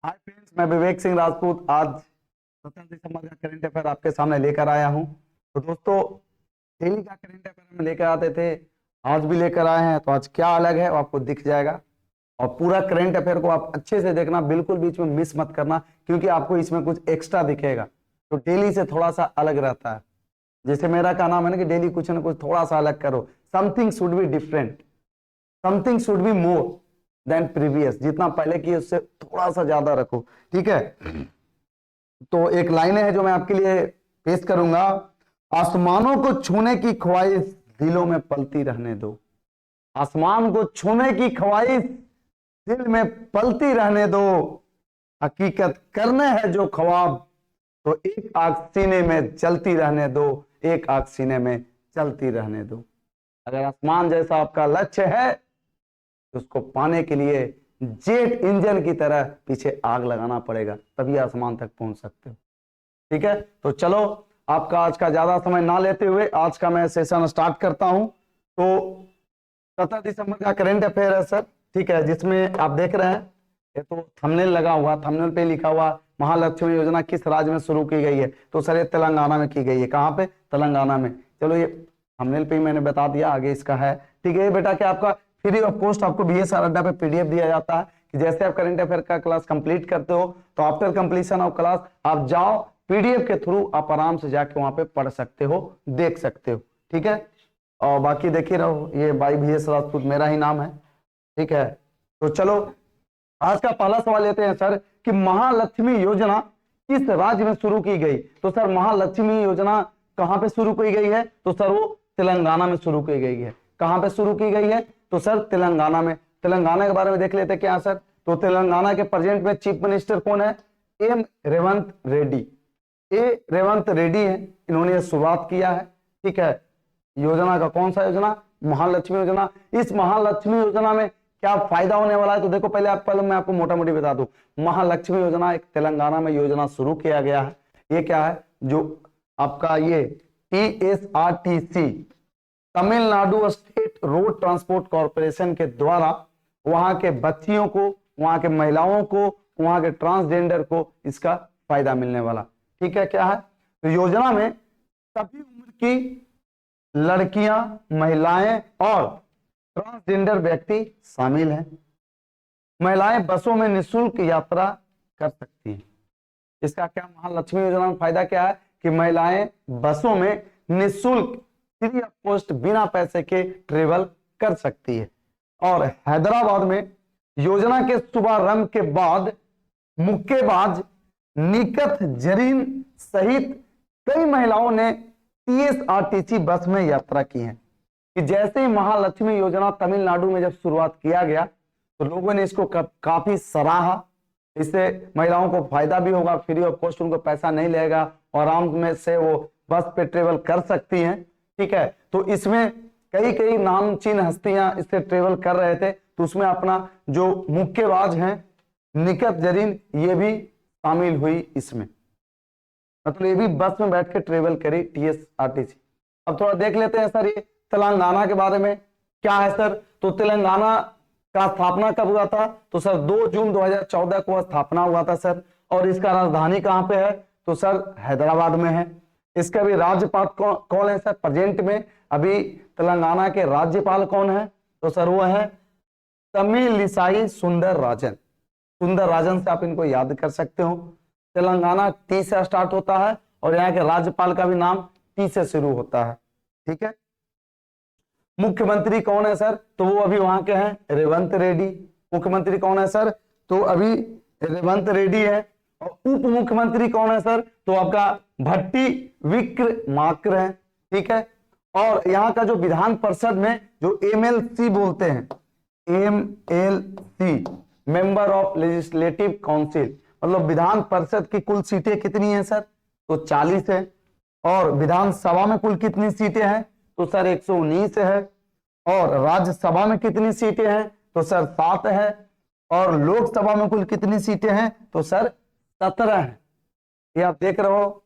Hi friends, मैं विवेक सिंह राजपूत आज 17 दिसंबर का करंट अफेयर आपके सामने लेकर आया हूं। तो दोस्तों, डेली का करंट अफेयर हम लेकर आते थे, आज भी लेकर आए हैं। तो आज क्या अलग है वो आपको दिख जाएगा। और पूरा करंट अफेयर को आप अच्छे से देखना, बिल्कुल बीच में मिस मत करना, क्योंकि आपको इसमें कुछ एक्स्ट्रा दिखेगा। तो डेली से थोड़ा सा अलग रहता है। जैसे मेरा का नाम है ना कि डेली कुछ ना कुछ थोड़ा सा अलग करो। Something should be different, something should be more than previous. जितना पहले किए उससे थोड़ा सा ज्यादा रखो, ठीक है। तो एक लाइन है जो मैं आपके लिए पेश करूंगा। आसमानों को छूने की ख्वाहिश दिलों में पलती रहने दो। आसमान को छूने की ख्वाहिश दिल में पलती रहने दो। हकीकत करने हैं जो ख्वाब, तो एक आग सीने में जलती रहने दो। एक आग सीने में चलती रहने दो। अगर आसमान जैसा आपका लक्ष्य है तो उसको पाने के लिए जेट इंजन की तरह पीछे आग लगाना पड़ेगा, तभी आसमान तक पहुंच सकते हो। ठीक है, तो चलो आपका आज का ज्यादा समय ना लेते हुए आज का मैं सेशन स्टार्ट करता हूं। तो 17 दिसंबर का करंट अफेयर है सर, ठीक है, जिसमें आप देख रहे हैं ये तो थंबनेल लगा हुआ, थंबनेल पे लिखा हुआ महालक्ष्मी योजना किस राज्य में शुरू की गई है। तो सर ये तेलंगाना में की गई है। कहाँ पे? तेलंगाना में। चलो ये थंबनेल पे ही मैंने बता दिया, आगे इसका है। ठीक है, ये बेटा क्या आपका फ्री ऑफ कॉस्ट आपको BSR अड्डा पे PDF दिया जाता है कि जैसे आप करंट अफेयर का क्लास कंप्लीट करते हो तो आफ्टर कंप्लीशन ऑफ क्लास आप जाओ, PDF के थ्रू आप आराम से जाके वहां पे पढ़ सकते हो, देख सकते हो। ठीक है, और बाकी देखिए रहो, ये भाई VS राजपूत मेरा ही नाम है। ठीक है, तो चलो आज का पहला सवाल लेते हैं सर कि महालक्ष्मी योजना किस राज्य में शुरू की गई। तो सर महालक्ष्मी योजना कहां पे शुरू की गई है? तो सर वो तेलंगाना में शुरू की गई है। कहां पे शुरू की गई है? तो सर तेलंगाना में। तेलंगाना के बारे में देख लेते क्या सर। तो तेलंगाना के प्रेजेंट में चीफ मिनिस्टर कौन है? M रेवंत रेड्डी। रेवंत रेड्डी है, इन्होंने शुरुआत किया है। ठीक है, योजना का कौन सा योजना? महालक्ष्मी योजना। इस महालक्ष्मी योजना में क्या फायदा होने वाला है? तो देखो पहले मैं आपको मोटा मोटी बता दूं। महालक्ष्मी योजना एक तेलंगाना में योजना शुरू किया गया है। ये क्या है? जो आपका ये TSRTC Tamil Nadu state road transport corporation के द्वारा वहां के बच्चियों को, वहां के महिलाओं को, वहां के ट्रांसजेंडर को इसका फायदा मिलने वाला। ठीक है, क्या है? तो योजना में सभी उम्र की लड़कियां, महिलाएं और ट्रांसजेंडर व्यक्ति शामिल हैं। महिलाएं बसों में निःशुल्क यात्रा कर सकती हैं। इसका क्या महालक्ष्मी योजना में फायदा क्या है कि महिलाएं बसों में निःशुल्क, फ्री ऑफ कॉस्ट, बिना पैसे के ट्रेवल कर सकती है। और हैदराबाद में योजना के शुभारंभ के बाद मुक्केबाज निकत जरीन सहित कई महिलाओं ने TSRTC बस में यात्रा की है। कि जैसे ही महालक्ष्मी योजना तमिलनाडु में जब शुरुआत किया गया तो लोगों ने इसको काफी सराहा। इससे महिलाओं को फायदा भी होगा, फ्री ऑफ कॉस्ट, उनको पैसा नहीं लगेगा और आराम में से वो बस पे ट्रेवल कर सकती हैं। ठीक है, तो इसमें कई कई नामचीन हस्तियां इससे ट्रेवल कर रहे थे। तो उसमें अपना जो मुक्केबाज हैं निकत जरीन, ये भी शामिल हुई इसमें, मतलब ये भी बस में बैठ के ट्रेवल करी TSRTC। अब थोड़ा देख लेते हैं सर ये तेलंगाना के बारे में क्या है सर। तो तेलंगाना का स्थापना कब हुआ था? तो सर 2 जून 2014 को स्थापना हुआ था सर। और इसका राजधानी कहां पे है? तो सर हैदराबाद में है। इसका भी राज्यपाल कौन है सर? प्रेजेंट में अभी तेलंगाना के राज्यपाल कौन है? तो सर वो है तमिलिसाई सुंदरराजन। सुंदरराजन से आप इनको याद कर सकते हो। तेलंगाना T से स्टार्ट होता है और यहाँ के राज्यपाल का भी नाम T से शुरू होता है। ठीक है, मुख्यमंत्री कौन है सर? तो वो अभी वहां के हैं रेवंत रेड्डी। मुख्यमंत्री कौन है सर? तो अभी रेवंत रेड्डी है। और उप मुख्यमंत्री कौन है सर? तो आपका भट्टी विक्रमार्का है। ठीक है, और यहाँ का जो विधान परिषद में जो MLC बोलते हैं, MLC member of legislative council, मतलब विधान परिषद की कुल सीटें कितनी है सर? तो 40 है। और विधानसभा में कुल कितनी सीटें हैं? तो सर 119 है। और राज्यसभा में कितनी सीटें हैं? तो सर 7 है। और लोकसभा में कुल कितनी सीटें हैं? तो सर 17 है। ये आप देख रहे हो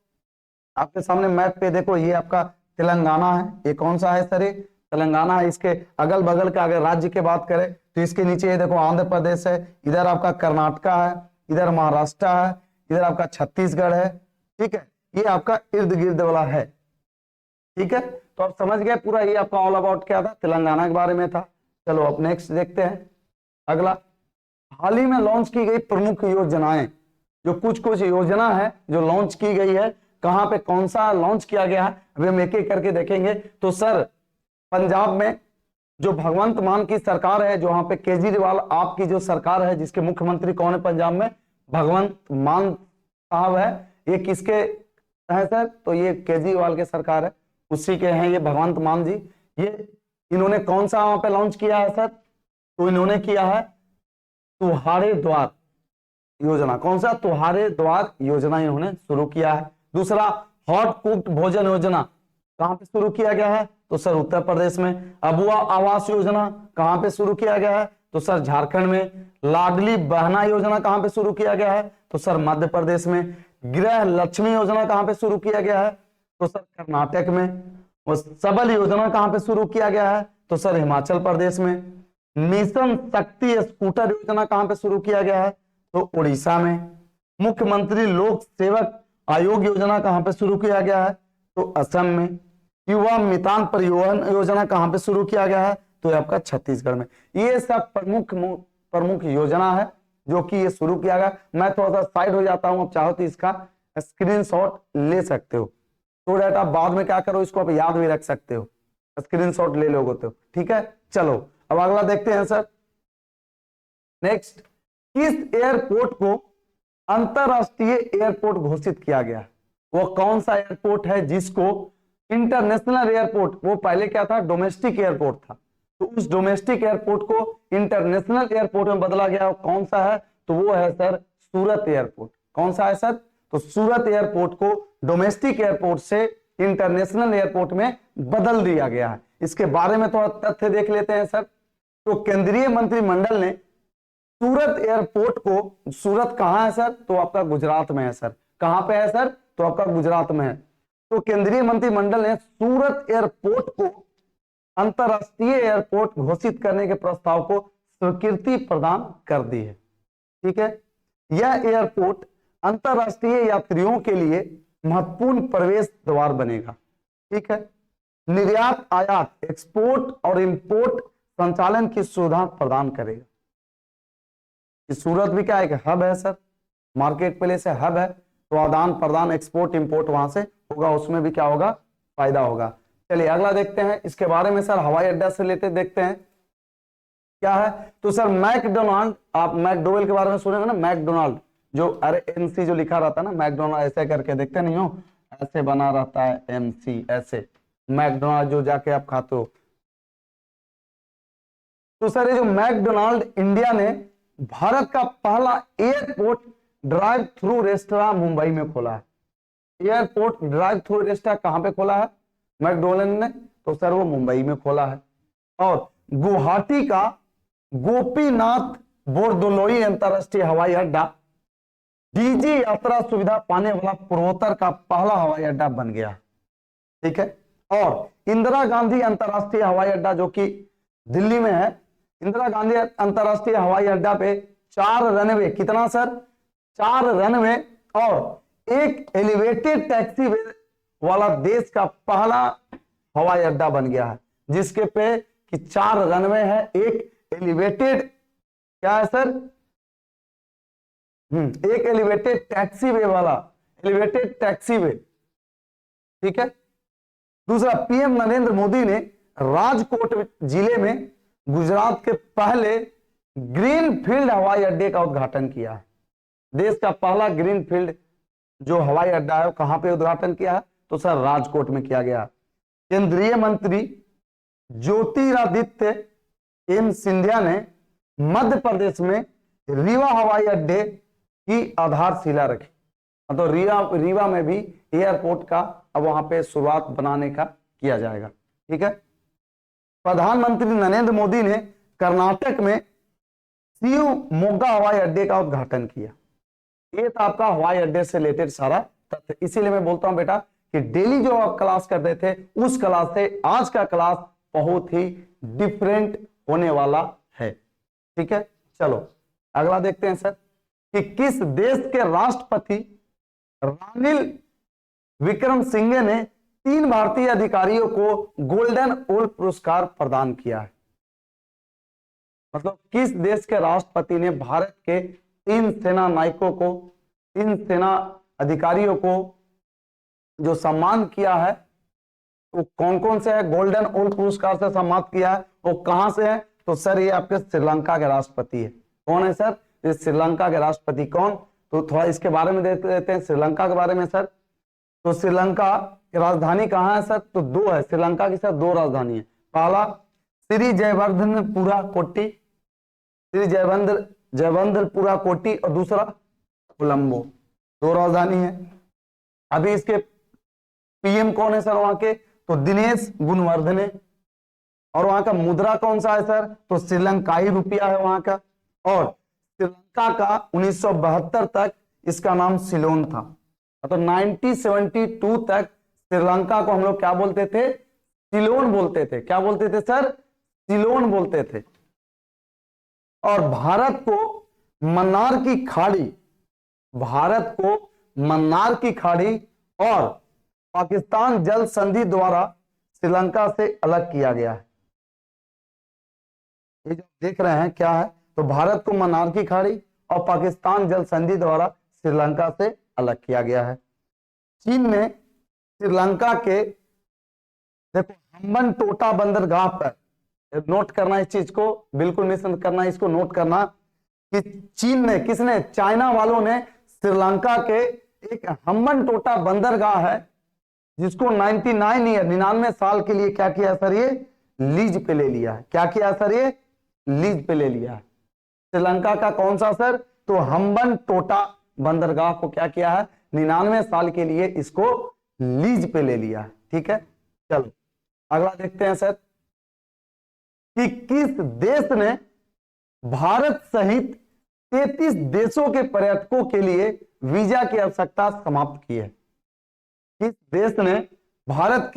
आपके सामने मैप पे, देखो ये आपका तेलंगाना है। ये कौन सा है सर? ये तेलंगाना है। इसके अगल बगल का अगर राज्य की बात करें तो इसके नीचे ये देखो आंध्र प्रदेश है, इधर आपका कर्नाटका है, इधर महाराष्ट्र है, इधर आपका छत्तीसगढ़ है, ठीक है, ये आपका इर्द गिर्द वाला है, ठीक है। तो आप समझ गए पूरा, ये आपका ऑल अबाउट क्या था, तेलंगाना के बारे में था। चलो अब नेक्स्ट देखते हैं अगला। हाल ही में लॉन्च की गई प्रमुख योजनाएं, जो कुछ कुछ योजना है जो लॉन्च की गई है, कहां पे कौन सा लॉन्च किया गया है, अभी हम एक एक करके देखेंगे। तो सर पंजाब में जो भगवंत मान की सरकार है, जो वहां पे केजरीवाल आपकी जो सरकार है, जिसके मुख्यमंत्री कौन है पंजाब में, भगवंत मान साहब है, ये किसके है सर, तो ये केजरीवाल के सरकार है, उसी के हैं ये भगवंत मान जी। ये इन्होंने कौन सा वहां पे लॉन्च किया है सर, तो इन्होंने किया है तुम्हारे द्वार योजना। कौन सा, तुम्हारे द्वार योजना इन्होंने शुरू किया है। दूसरा हॉट कुक्ड भोजन योजना कहां पे शुरू किया गया है, तो सर उत्तर प्रदेश में। अबुआ आवास योजना कहां पे शुरू किया गया है, तो सर झारखंड में। लाडली बहना योजना कहां पे शुरू किया गया है, तो सर मध्य प्रदेश में। गृह लक्ष्मी योजना कहां पे शुरू किया गया है, तो सर कर्नाटक में। और सबल योजना कहां पे शुरू किया गया है, तो सर हिमाचल प्रदेश में। मिशन शक्ति स्कूटर योजना कहां पे शुरू किया गया है, तो उड़ीसा में। मुख्यमंत्री लोक सेवक आयोग योजना कहां पे शुरू किया गया है, तो असम में। युवा मितान परिवहन योजना कहां पे शुरू किया गया है, तो आपका छत्तीसगढ़ में। ये सब प्रमुख योजना है जो कि ये शुरू किया गया। मैं थोड़ा सा साइड हो जाता हूं, आप चाहो तो इसका स्क्रीनशॉट ले सकते हो, तो डेटा बाद में क्या करो, इसको आप याद भी रख सकते हो, स्क्रीनशॉट ले लोगे तो ठीक है। चलो अब अगला देखते हैं सर। नेक्स्ट, किस एयरपोर्ट को अंतरराष्ट्रीय एयरपोर्ट घोषित किया गया? वो कौन सा एयरपोर्ट है जिसको इंटरनेशनल एयरपोर्ट, वो पहले क्या था डोमेस्टिक एयरपोर्ट था, तो उस डोमेस्टिक एयरपोर्ट को इंटरनेशनल एयरपोर्ट में बदला गया, कौन सा है, तो वो है सर सूरत एयरपोर्ट। कौन सा है सर, तो सूरत एयरपोर्ट को डोमेस्टिक एयरपोर्ट से इंटरनेशनल एयरपोर्ट में बदल दिया गया है। इसके बारे में थोड़ा तथ्य देख लेते हैं सर। तो केंद्रीय मंत्रिमंडल ने सूरत एयरपोर्ट को, सूरत कहां है सर, तो आपका गुजरात में है सर। कहां पे है सर, तो आपका गुजरात में है। तो केंद्रीय मंत्रिमंडल ने सूरत एयरपोर्ट को अंतरराष्ट्रीय एयरपोर्ट घोषित करने के प्रस्ताव को स्वीकृति प्रदान कर दी है, ठीक है। यह एयरपोर्ट अंतरराष्ट्रीय यात्रियों के लिए महत्वपूर्ण प्रवेश द्वार बनेगा, ठीक है। निर्यात आयात एक्सपोर्ट और इंपोर्ट संचालन की सुविधा प्रदान करेगा। सूरत भी क्या एक हब है सर, मार्केट प्लेस है, हब है, तो आदान प्रदान एक्सपोर्ट इंपोर्ट वहां से होगा, उसमें भी क्या होगा, फायदा होगा। चलिए अगला देखते हैं इसके बारे में सर, हवाई अड्डा से रिलेटेड देखते हैं क्या है। तो सर मैकडोनाल्ड, आप मैकडोवेल के बारे में सुने ना, मैकडोनाल्ड जो, अरे एमसी जो लिखा रहता है ना, मैकडोनाल्ड ऐसे करके देखते नहीं हो, ऐसे बना रहता है एमसी, ऐसे मैकडोनाल्ड जो जाके आप खाते हो। तो सर ये जो मैकडोनाल्ड इंडिया ने भारत का पहला airport drive through restaurant Mumbai में खोला है। एयरपोर्ट ड्राइव थ्रू रेस्टोरेंट कहां पे खोला है मैकडोनाल्ड ने, तो सर वो मुंबई में खोला है। और गुवाहाटी का गोपीनाथ बोरदोलोई अंतरराष्ट्रीय हवाई अड्डा डीजी यात्रा सुविधा पाने वाला पूर्वोत्तर का पहला हवाई अड्डा बन गया, ठीक है। और इंदिरा गांधी अंतरराष्ट्रीय हवाई अड्डा जो कि दिल्ली में है, इंदिरा गांधी अंतरराष्ट्रीय हवाई अड्डा पे 4 रनवे, कितना सर, 4 रनवे और एक एलिवेटेड टैक्सीवे वाला देश का पहला हवाई अड्डा बन गया है, जिसके पे कि 4 रनवे है, एक एलिवेटेड क्या है सर, एक एलिवेटेड टैक्सीवे वाला, एलिवेटेड टैक्सीवे, ठीक है। दूसरा, पीएम नरेंद्र मोदी ने राजकोट जिले में गुजरात के पहले ग्रीनफील्ड हवाई अड्डे का उद्घाटन किया है। देश का पहला ग्रीनफील्ड जो हवाई अड्डा है वो कहां पे उद्घाटन किया है, तो सर राजकोट में किया गया। केंद्रीय मंत्री ज्योतिरादित्य एम सिंधिया ने मध्य प्रदेश में रीवा हवाई अड्डे की आधारशिला रखी, तो रीवा में भी एयरपोर्ट का अब वहां पे शुरुआत बनाने का किया जाएगा, ठीक है। प्रधानमंत्री नरेंद्र मोदी ने कर्नाटक में शिवमोगा हवाई अड्डे का उद्घाटन किया। ये था आपका हवाई अड्डे से रिलेटेड सारा तथ्य। इसीलिए मैं बोलता हूं बेटा कि डेली जो आप क्लास करते थे उस क्लास से आज का क्लास बहुत ही डिफरेंट होने वाला है, ठीक है। चलो अगला देखते हैं सर। कि किस देश के राष्ट्रपति रानिल विक्रमसिंघे ने 3 भारतीय अधिकारियों को गोल्डन ओल पुरस्कार प्रदान किया है। मतलब किस देश के राष्ट्रपति ने भारत के 3 सेना नायकों को, 3 सेना अधिकारियों को जो सम्मान किया है, वो कौन कौन से है? गोल्डन ओल पुरस्कार से सम्मानित किया है। वो कहां से है? तो सर ये आपके श्रीलंका के राष्ट्रपति है। कौन है सर? ये श्रीलंका के राष्ट्रपति। कौन? तो थोड़ा इसके बारे में देख लेते हैं, श्रीलंका के बारे में सर। तो श्रीलंका की राजधानी कहाँ है सर? तो 2 है श्रीलंका की सर, 2 राजधानी है। पहला श्री जयवर्धनपुरा कोट्टी, श्री जयवर्धनपुरा कोट्टी, और दूसरा कोलंबो। 2 राजधानी है। अभी इसके पीएम कौन है सर वहां के? तो दिनेश गुणवर्धने। और वहां का मुद्रा कौन सा है सर? तो श्रीलंकाई रुपया है वहां का। और श्रीलंका का 1972 तक इसका नाम सिलोन था। तो 1972 तक श्रीलंका को हम लोग क्या बोलते थे? सिलोन बोलते थे। क्या बोलते थे सर? सिलोन बोलते थे। और भारत को मन्नार की खाड़ी, भारत को मन्नार की खाड़ी और पाकिस्तान जल संधि द्वारा श्रीलंका से अलग किया गया है। ये जो देख रहे हैं क्या है? तो भारत को मन्नार की खाड़ी और पाकिस्तान जल संधि द्वारा श्रीलंका से अलग किया गया है। चीन ने श्रीलंका के, देखो, हम्बनटोटा बंदरगाह पर, नोट करना इस चीज को, बिल्कुल मिस करना, इसको नोट करना कि चीन ने, किसने? चाइना वालों ने श्रीलंका के एक हम्बनटोटा बंदरगाह है जिसको 99 साल के लिए क्या किया सर? ये लीज पे ले लिया है। क्या किया सर? ये लीज पे ले लिया है। श्रीलंका का कौन सा सर? तो हम्बनटोटा बंदरगाह को क्या किया है? 99 साल के लिए इसको लीज पे ले लिया है। ठीक है, चलो अगला देखते हैं सर कि किस देश ने भारत सहित 33 देशों के पर्यटकों के लिए वीजा की आवश्यकता समाप्त की है। किस देश ने भारत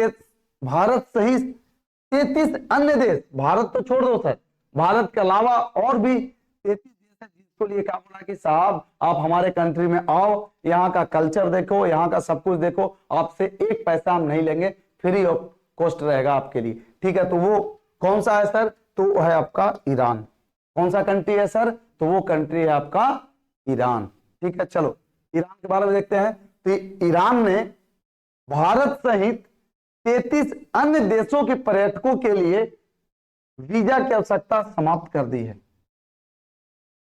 सहित 33 अन्य देश, भारत तो छोड़ दो सर, भारत के अलावा और भी 33 देश है जिसको लिए क्या बोला कि साहब आप हमारे कंट्री में आओ, यहाँ का कल्चर देखो, यहाँ का सब कुछ देखो, आपसे 1 पैसा हम नहीं लेंगे, फ्री ऑफ कॉस्ट रहेगा आपके लिए। ठीक है, तो वो कौन सा है सर? तो वो है आपका ईरान। कौन सा कंट्री है सर? तो वो कंट्री है आपका ईरान। ठीक है, चलो ईरान के बारे में देखते हैं। तो ईरान ने भारत सहित 33 अन्य देशों के पर्यटकों के लिए वीजा की आवश्यकता समाप्त कर दी है।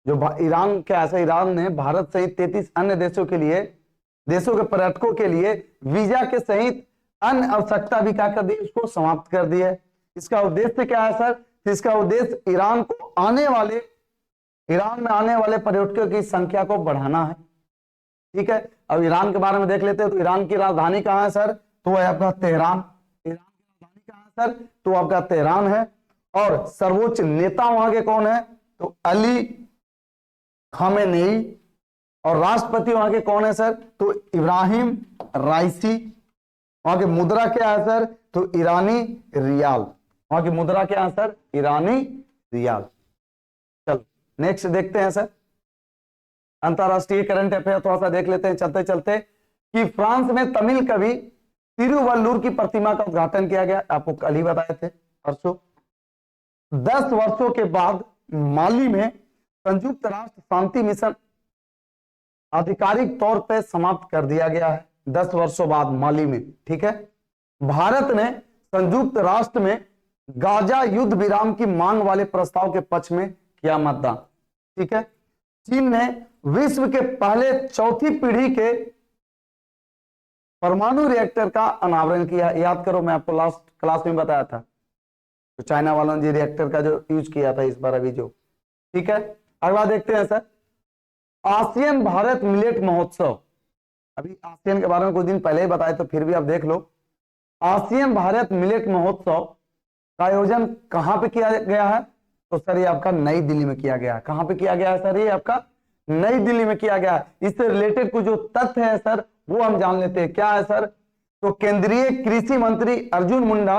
जो ईरान क्या है? ईरान ने भारत सहित 33 अन्य देशों के पर्यटकों के लिए वीजा के सहित अन्य आवश्यकता भी क्या कर दी? उसको समाप्त कर दी है। इसका उद्देश्य क्या है सर? इसका उद्देश्य ईरान में आने वाले पर्यटकों की संख्या को बढ़ाना है। ठीक है, अब ईरान के बारे में देख लेते हैं। तो ईरान की राजधानी कहां है सर? तो है आपका तेहरान। ईरान की राजधानी कहां है सर? तो आपका तेहरान है। और सर्वोच्च नेता वहां के कौन है? तो अली खामेनेई। और राष्ट्रपति वहां के कौन है सर? तो इब्राहिम राइसी। वहां की मुद्रा क्या है सर? तो ईरानी रियाल। वहां की मुद्रा क्या है सर? ईरानी रियाल। चलो नेक्स्ट देखते हैं सर, अंतरराष्ट्रीय करंट अफेयर थोड़ा सा देख लेते हैं चलते चलते कि फ्रांस में तमिल कवि तिरुवल्लुर की प्रतिमा का उद्घाटन किया गया। आपको कल ही बताए थे, परसों। 10 वर्षों के बाद माली में संयुक्त राष्ट्र शांति मिशन आधिकारिक तौर पर समाप्त कर दिया गया है। 10 वर्षों बाद माली में। ठीक है, भारत ने संयुक्त राष्ट्र में गाजा युद्ध विराम की मांग वाले प्रस्ताव के पक्ष में किया मतदान। ठीक है, चीन ने विश्व के पहले 4थी पीढ़ी के परमाणु रिएक्टर का अनावरण किया। याद करो, मैं आपको लास्ट क्लास में बताया था, तो चाइना वालों ने रिएक्टर का जो यूज किया था इस बार अभी जो। ठीक है, अगला देखते हैं सर, आसियान भारत मिलेट महोत्सव। अभी आसियान के बारे में कुछ दिन पहले ही बताए, तो फिर भी आप देख लो। आसियान भारत मिलेट महोत्सव का आयोजन कहां पे किया गया है? तो सर ये आपका नई दिल्ली में किया गया है। कहां पे किया गया है सर? ये आपका नई दिल्ली में किया गया है। इससे रिलेटेड कुछ जो तथ्य है सर वो हम जान लेते हैं। क्या है सर? तो केंद्रीय कृषि मंत्री अर्जुन मुंडा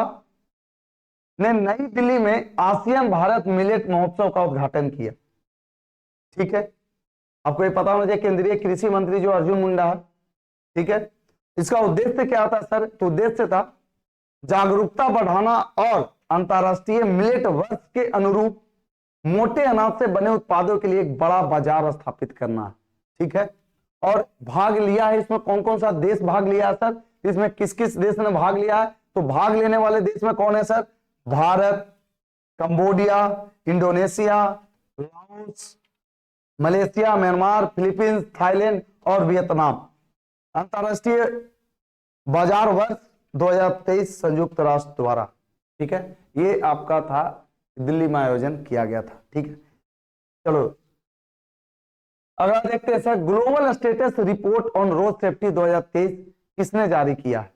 ने नई दिल्ली में आसियान भारत मिलेट महोत्सव का उद्घाटन किया। ठीक है, आपको ये पता होना चाहिए, केंद्रीय कृषि मंत्री जो अर्जुन मुंडा है, ठीक है। इसका उद्देश्य क्या था सर? तो उद्देश्य था जागरूकता बढ़ाना और अंतरराष्ट्रीय मिलेट वर्ष के अनुरूप मोटे अनाज से बने उत्पादों के लिए एक बड़ा बाजार स्थापित करना, ठीक है। और भाग लिया है इसमें कौन कौन सा देश भाग लिया है सर? इसमें किस किस देश ने भाग लिया है? तो भाग लेने वाले देश में कौन है sir? Bharat, Cambodia, Indonesia, Laos, Malaysia, Myanmar, Philippines, Thailand और वियतनाम। अंतरराष्ट्रीय बाजार वर्ष 2023 संयुक्त राष्ट्र द्वारा, ठीक है। ये आपका था, दिल्ली में आयोजन किया गया था, ठीक है। चलो अगला देखते हैं sir, global status report on road safety 2023 किसने जारी किया है?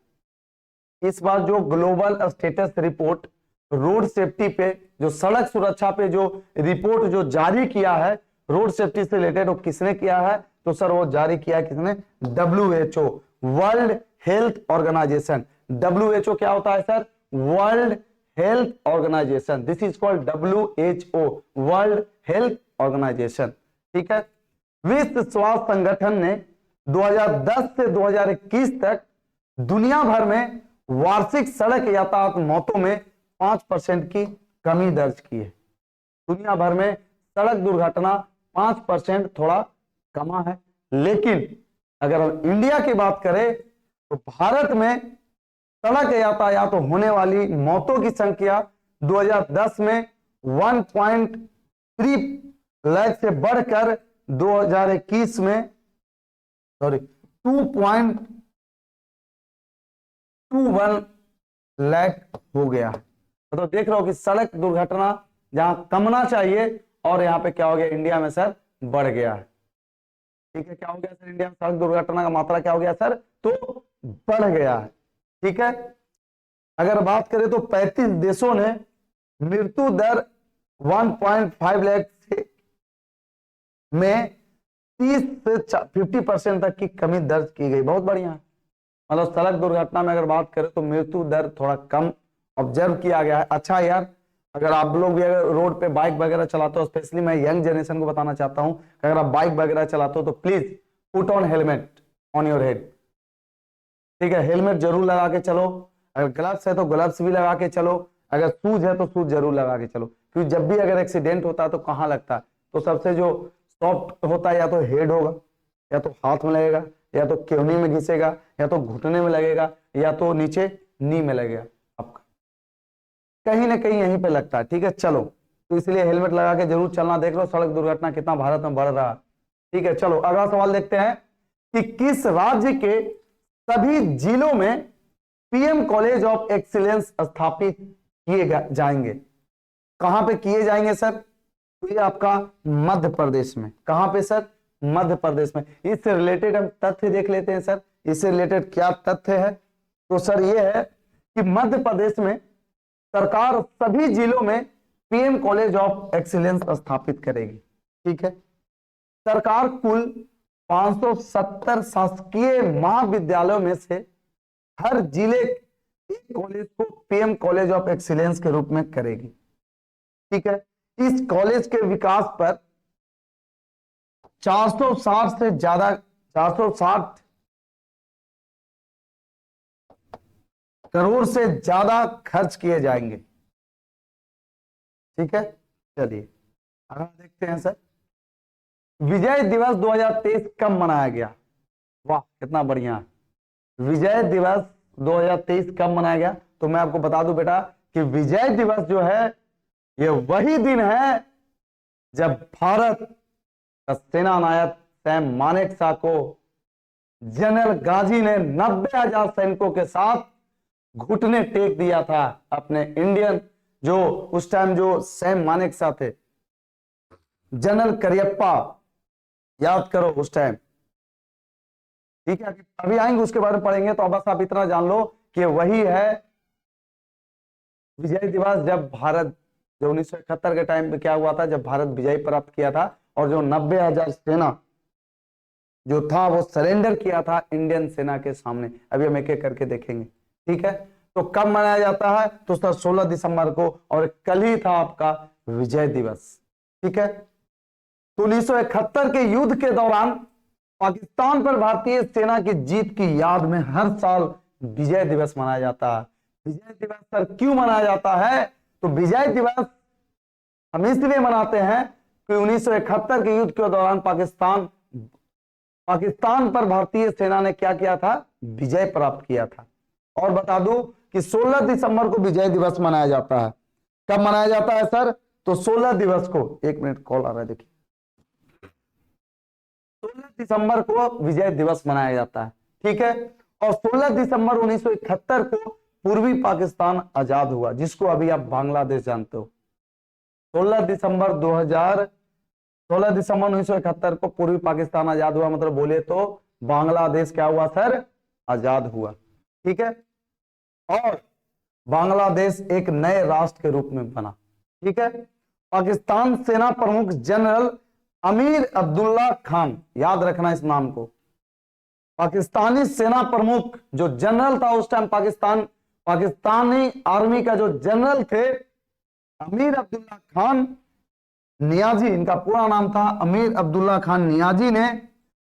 इस बार जो global status report road safety पे, जो सड़क सुरक्षा पे जो रिपोर्ट जो जारी किया है रोड सेफ्टी से रिलेटेड, वो किसने किया है? तो सर वो जारी किया है किसने? WHO, world health organisation. WHO क्या होता है sir? World health organisation. This is called WHO, world health organisation, ठीक है। विश्व स्वास्थ्य संगठन ने 2010 से 2021 तक दुनिया भर में वार्षिक सड़क यातायात मौतों में 5% की कमी दर्ज की है। दुनिया भर में सड़क दुर्घटना 5% थोड़ा कमा है, लेकिन अगर हम इंडिया की बात करें तो भारत में सड़क यातायात होने वाली मौतों की संख्या 2010 में 1.3 लाख से बढ़कर 2021 में 2.21 लाख हो गया। तो देख रहे हो कि सड़क दुर्घटना जहां कमना चाहिए और यहाँ पे क्या हो गया? इंडिया में सर बढ़ गया है, ठीक है। क्या हो गया सर? इंडिया में सड़क दुर्घटना का मात्रा क्या हो गया सर? तो बढ़ गया है, ठीक है। अगर बात करें तो 35 देशों ने मृत्यु दर 1.5 लाख से में 30 से 50% तक की कमी दर्ज की गई। बहुत बढ़िया है। मतलब सड़क दुर्घटना में अगर बात करें तो मृत्यु दर थोड़ा कम ऑब्जर्व किया गया है। अच्छा यार, अगर आप लोग भी अगर रोड पे बाइक वगैरह चलाते हो, स्पेशली मैं यंग जनरेशन को बताना चाहता हूं कि अगर आप बाइक वगैरह चलाते हो तो please put on helmet on your head, ठीक है। हेलमेट जरूर लगा के चलो। अगर ग्लव्स है तो ग्लव्स भी लगा के चलो। अगर शूज है तो शूज जरूर लगा के चलो, क्योंकि जब भी अगर एक्सीडेंट होता है तो कहाँ लगता है? तो सबसे जो सॉफ्ट होता है या तो हेड होगा, या तो हाथ में लगेगा, या तो केवनी में घिसेगा, या तो घुटने में लगेगा, या तो नीचे नी में लगेगा। आपका कहीं ना कहीं यहीं पे लगता है, ठीक है। चलो तो इसलिए हेलमेट लगा के जरूर चलना। देख लो सड़क दुर्घटना कितना भारत में बढ़ रहा है, ठीक है। चलो अगला सवाल देखते हैं कि किस राज्य के सभी जिलों में पीएम कॉलेज ऑफ एक्सीलेंस स्थापित किए जाएंगे? कहां पे किए जाएंगे सर? तो ये आपका मध्य प्रदेश में। कहां पे सर? मध्य प्रदेश में। इससे रिलेटेड हम तथ्य देख लेते हैं सर। इससे रिलेटेड क्या तथ्य है? तो सर ये है कि मध्य प्रदेश में सरकार सभी जिलों में पीएम कॉलेज ऑफ एक्सीलेंस स्थापित करेगी, ठीक है। सरकार कुल 570 शासकीय महाविद्यालयों में से हर जिले एक कॉलेज को पीएम कॉलेज ऑफ एक्सीलेंस के रूप में करेगी, ठीक है। इस कॉलेज के विकास पर 460 करोड़ से ज्यादा खर्च किए जाएंगे, ठीक है। चलिए आगे देखते हैं सर, विजय दिवस 2023 कब मनाया गया? वाह कितना बढ़िया। विजय दिवस 2023 कब मनाया गया? तो मैं आपको बता दूं बेटा कि विजय दिवस जो है ये वही दिन है जब भारत का सेना नायक सैम मानेकशॉ को जनरल गाजी ने 90,000 सैनिकों के साथ घुटने टेक दिया था। अपने इंडियन जो उस टाइम जो सैम मानेकशॉ थे, जनरल करियप्पा, याद करो उस टाइम, ठीक है। अभी आएंगे उसके बारे में पढ़ेंगे, तो बस आप इतना जान लो कि वही है विजय दिवस जब भारत, जो 1971 के टाइम पे क्या हुआ था, जब भारत विजय प्राप्त किया था और जो 90,000 सेना जो था वो सरेंडर किया था इंडियन सेना के सामने। अभी हम एक एक करके देखेंगे, ठीक है। तो कब मनाया जाता है? तो सर 16 दिसंबर को, और कल ही था आपका विजय दिवस, ठीक है। तो 1971 के युद्ध के दौरान पाकिस्तान पर भारतीय सेना की जीत की याद में हर साल विजय दिवस मनाया जाता है। विजय दिवस सर क्यों मनाया जाता है? तो विजय दिवस हम इसलिए मनाते हैं कि 1971 के युद्ध के दौरान पाकिस्तान पर भारतीय सेना ने क्या किया था? विजय प्राप्त किया था। और बता दूं कि 16 दिसंबर को विजय दिवस मनाया जाता है। कब मनाया जाता है सर? तो 16 दिवस को, एक मिनट कॉल आ रहा है देखिए, 16 दिसंबर को विजय दिवस मनाया जाता है, ठीक है। और 16 दिसंबर 1971 को पूर्वी पाकिस्तान आजाद हुआ, जिसको अभी आप बांग्लादेश जानते हो। 16 दिसंबर 1971 को पूर्वी पाकिस्तान आजाद हुआ, मतलब बोले तो बांग्लादेश क्या हुआ सर? आजाद हुआ, ठीक है। और बांग्लादेश एक नए राष्ट्र के रूप में बना, ठीक है। पाकिस्तान सेना प्रमुख जनरल अमीर अब्दुल्ला खान, याद रखना इस नाम को। पाकिस्तानी सेना प्रमुख जो जनरल था उस टाइम, पाकिस्तानी आर्मी का जो जनरल थे अमीर अब्दुल्ला खान नियाजी, इनका पूरा नाम था अमीर अब्दुल्ला खान नियाजी, ने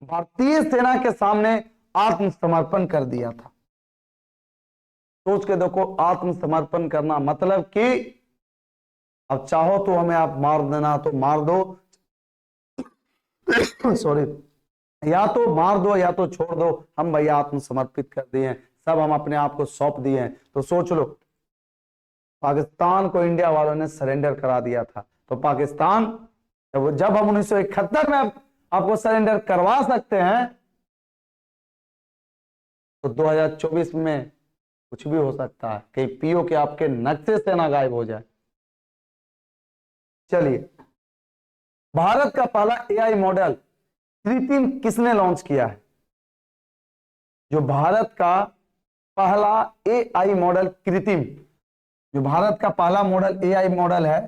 भारतीय सेना के सामने आत्मसमर्पण कर दिया था। सोच के देखो, आत्मसमर्पण करना मतलब कि अब चाहो तो हमें आप मार देना तो मार दो सॉरी, या तो मार दो या तो छोड़ दो, हम भैया आत्मसमर्पित कर दिए, सब हम अपने आप को सौंप दिए हैं। तो सोच लो, पाकिस्तान को इंडिया वालों ने सरेंडर करा दिया था। तो पाकिस्तान जब हम 1971 में आपको सरेंडर करवा सकते हैं, तो 2024 में कुछ भी हो सकता है, कहीं पीओ के आपके नक्शे से ना गायब हो जाए। चलिए, भारत का पहला एआई मॉडल कृत्रिम किसने लॉन्च किया है? जो भारत का पहला एआई मॉडल कृत्रिम, जो भारत का पहला मॉडल एआई मॉडल है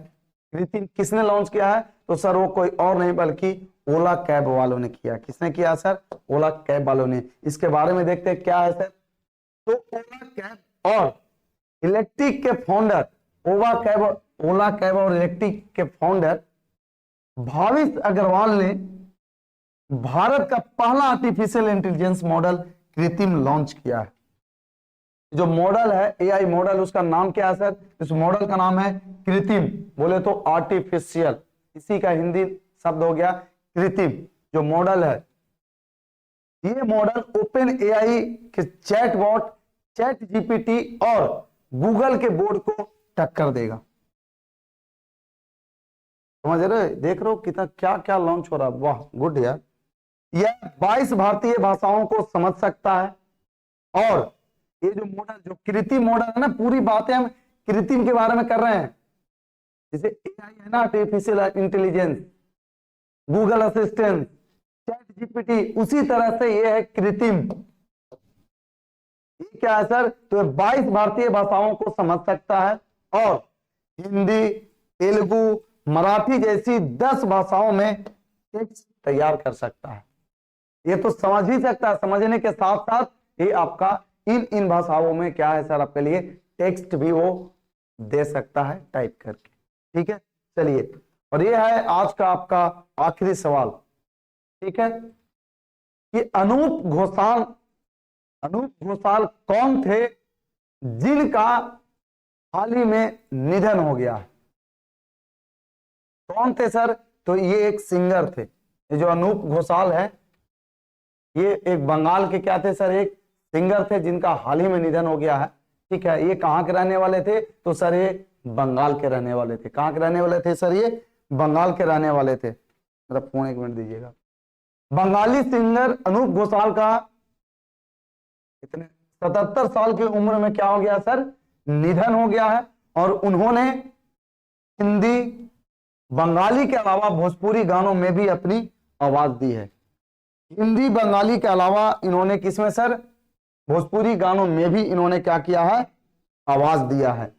कृत्रिम, किसने लॉन्च किया है? तो सर वो कोई और नहीं बल्कि ओला कैब वालों ने किया। किसने किया सर? ओला कैब वालों ने। इसके बारे में देखते हैं क्या है सर। तो ओला कैब और इलेक्ट्रिक के फाउंडर, ओला कैब और इलेक्ट्रिक के फाउंडर भाविश अग्रवाल ने भारत का पहला आर्टिफिशियल इंटेलिजेंस मॉडल कृत्रिम लॉन्च किया है। जो मॉडल है एआई मॉडल, उसका नाम क्या है सर? इस मॉडल का नाम है कृत्रिम, बोले तो आर्टिफिशियल, इसी का हिंदी शब्द हो गया कृत्रिम। जो मॉडल है, ये मॉडल ओपन एआई के चैटबॉट चैट जीपीटी और गूगल के बोर्ड को टक्कर देगा। समझ रहे? देख रहे हो कितना क्या क्या लॉन्च हो रहा है। वाह, गुड यार। यह 22 भारतीय भाषाओं को समझ सकता है। और ये जो मॉडल, जो कृत्रिम मॉडल है ना, पूरी बातें हम कृत्रिम के बारे में कर रहे हैं। जैसे एआई है ना, artificial intelligence, Google assistant, chat GPT, उसी तरह से ये है कृत्रिम। ये क्या है सर? तो 22 भारतीय भाषाओं को समझ सकता है और हिंदी, तेलुगु, मराठी जैसी 10 भाषाओं में टेक्स्ट तैयार कर सकता है। ये तो समझ ही सकता है, समझने के साथ साथ ये आपका इन भाषाओं में क्या है सर, आपके लिए टेक्स्ट भी वो दे सकता है टाइप करके, ठीक है। चलिए, और ये है आज का आपका आखिरी सवाल, ठीक है, कि अनूप घोषाल कौन थे जिनका हाल ही में निधन हो गया? कौन थे सर? तो ये एक सिंगर थे। ये जो अनूप घोषाल है, ये एक बंगाल के क्या थे सर? एक सिंगर थे जिनका हाल ही में निधन हो गया है, ठीक है। ये कहाँ के रहने वाले थे? तो सर ये बंगाल के रहने वाले थे। कहाँ के रहने वाले थे सर? ये बंगाल के रहने वाले थे। मेरा फोन एक मिनट दीजिएगा। बंगाली सिंगर अनूप घोषाल का इतने 77 साल की उम्र में क्या हो गया सर? निधन हो गया है। और उन्होंने हिंदी, बंगाली के अलावा भोजपुरी गानों में भी अपनी आवाज दी है। हिंदी, बंगाली के अलावा इन्होंने किसमें सर? भोजपुरी गानों में भी इन्होंने क्या किया है? आवाज दिया है।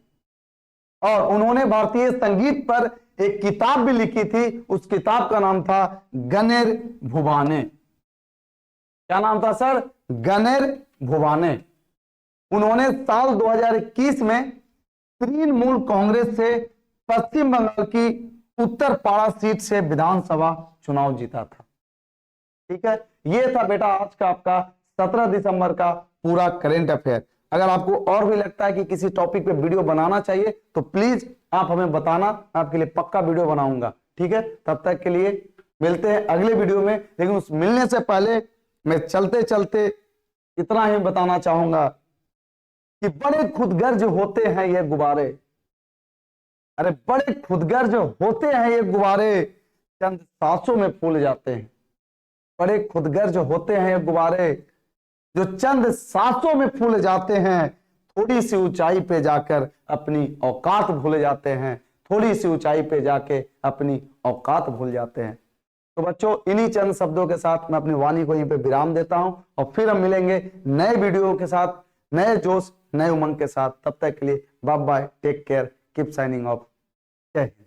और उन्होंने भारतीय संगीत पर एक किताब भी लिखी थी। उस किताब का नाम था गनेर भुवाने। क्या नाम था सर? गनेर भुवाने। उन्होंने साल 2021 में तृणमूल कांग्रेस से पश्चिम बंगाल की उत्तरपाड़ा सीट से विधानसभा चुनाव जीता था। ठीक है, ये था बेटा आज का आपका 17 दिसंबर का पूरा करंट अफेयर। अगर आपको और भी लगता है कि किसी टॉपिक पे वीडियो बनाना चाहिए तो प्लीज आप हमें बताना, आपके लिए पक्का वीडियो बनाऊंगा। ठीक है, तब तक के लिए मिलते हैं अगले वीडियो में। लेकिन उस मिलने से पहले मैं चलते चलते इतना ही बताना चाहूंगा कि बड़े खुदगर्ज होते हैं ये गुब्बारे, अरे बड़े खुदगर्ज होते हैं ये गुब्बारे, चंद सांसों में फूल जाते हैं। बड़े खुदगर्ज होते हैं ये गुब्बारे जो चंद सांसों में फूल जाते हैं, थोड़ी सी ऊंचाई पे जाकर अपनी औकात भूल जाते हैं, थोड़ी सी ऊंचाई पे जाके अपनी औकात भूल जाते हैं। तो बच्चों, इन्हीं चंद शब्दों के साथ मैं अपनी वाणी को यहीं पे विराम देता हूं और फिर हम मिलेंगे नए वीडियो के साथ, नए जोश, नए उमंग के साथ। तब तक के लिए bye bye, take care, keep signing off. जय हिंद।